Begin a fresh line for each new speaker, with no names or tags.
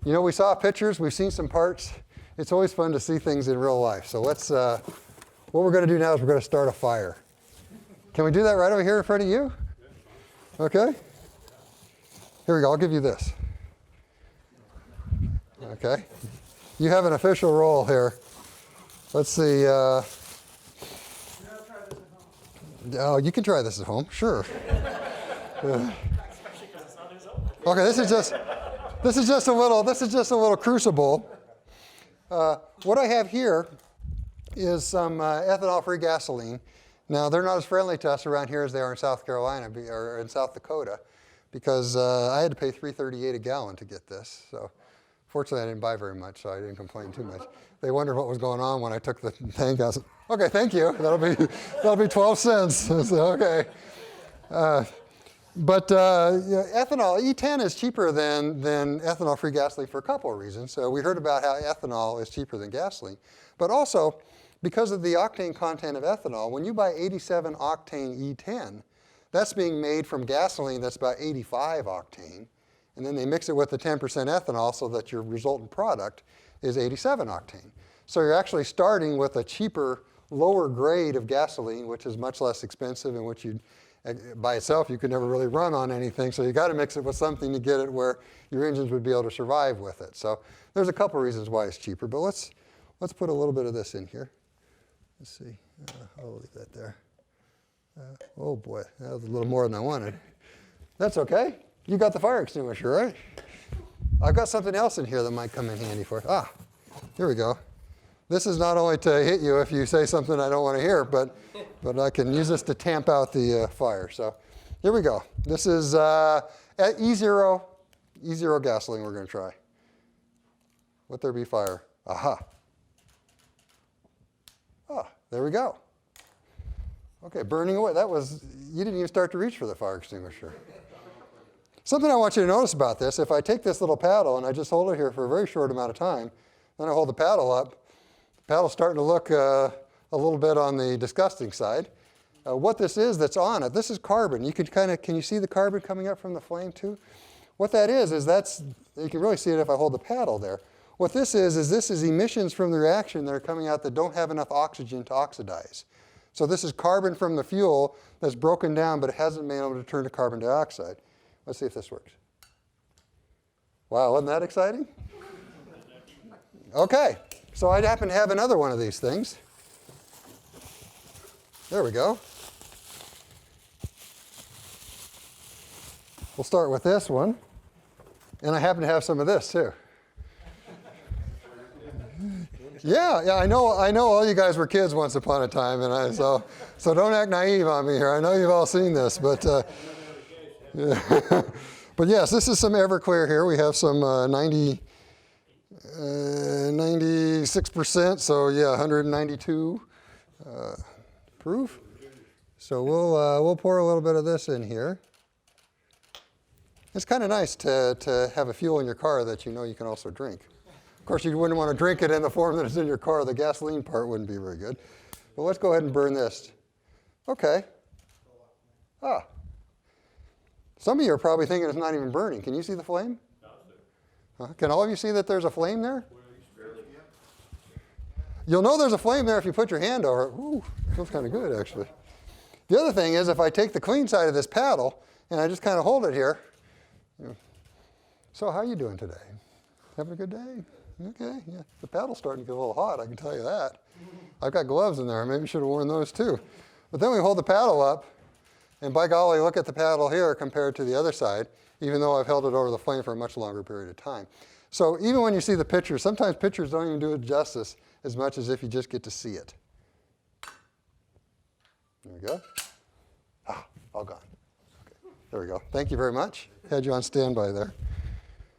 You know, we saw pictures, we've seen some parts. It's always fun to see things in real life. So let's, what we're going to do now is we're going to start a fire. Can we do that right over here in front of you? Okay. Here we go, I'll give you this. Okay. You have an official role here. Let's see. Oh, you can try this at home, sure. Okay, this is just a little crucible. What I have here is some ethanol-free gasoline. Now, they're not as friendly to us around here as they are in South Carolina or in South Dakota, because I had to pay $3.38 a gallon to get this. So, fortunately, I didn't buy very much, so I didn't complain too much. They wondered what was going on when I took the tank out. Okay, thank you. That'll be 12 cents. So, okay. But ethanol, E10 is cheaper than ethanol-free gasoline for a couple of reasons. So we heard about how ethanol is cheaper than gasoline. But also, because of the octane content of ethanol, when you buy 87 octane E10, that's being made from gasoline that's about 85 octane. And then they mix it with the 10% ethanol so that your resultant product is 87 octane. So you're actually starting with a cheaper, lower grade of gasoline, which is much less expensive and which by itself you could never really run on anything. So you got to mix it with something to get it where your engines would be able to survive with it. So there's a couple reasons why it's cheaper. But let's put a little bit of this in here. Let's see. I'll leave that there. Oh boy, that was a little more than I wanted. That's okay. You got the fire extinguisher, right? I've got something else in here that might come in handy for you. Here we go. This is not only to hit you if you say something I don't want to hear, but I can use this to tamp out the fire. So here we go. This is E0 gasoline we're going to try. Let there be fire. Aha. There we go. Okay, burning away. You didn't even start to reach for the fire extinguisher. Something I want you to notice about this, if I take this little paddle and I just hold it here for a very short amount of time, then I hold the paddle up, the paddle's starting to look a little bit on the disgusting side. What this is that's on it, this is carbon. You can you see the carbon coming up from the flame too? What that is you can really see it if I hold the paddle there. What this is emissions from the reaction that are coming out that don't have enough oxygen to oxidize. So this is carbon from the fuel that's broken down, but it hasn't been able to turn to carbon dioxide. Let's see if this works. Wow, wasn't that exciting? Okay, so I happen to have another one of these things. There we go. We'll start with this one. And I happen to have some of this too. Yeah, I know all you guys were kids once upon a time, and so don't act naive on me here. I know you've all seen this, but yeah. But yes, this is some Everclear here. We have some 96%, so yeah, 192 proof. So we'll pour a little bit of this in here. It's kind of nice to have a fuel in your car that you know you can also drink. Of course, you wouldn't want to drink it in the form that it's in your car. The gasoline part wouldn't be very good. But let's go ahead and burn this. Okay. Some of you are probably thinking it's not even burning. Can you see the flame? No, sir. Can all of you see that there's a flame there? You'll know there's a flame there if you put your hand over it. Ooh, feels kind of good, actually. The other thing is if I take the clean side of this paddle and I just kind of hold it here. So how are you doing today? Having a good day? Okay, yeah. The paddle's starting to get a little hot, I can tell you that. I've got gloves in there. I maybe should have worn those too. But then we hold the paddle up, and by golly, look at the paddle here compared to the other side, even though I've held it over the flame for a much longer period of time. So even when you see the pictures, sometimes pictures don't even do it justice as much as if you just get to see it. There we go. All gone. Okay, there we go. Thank you very much. Had you on standby there.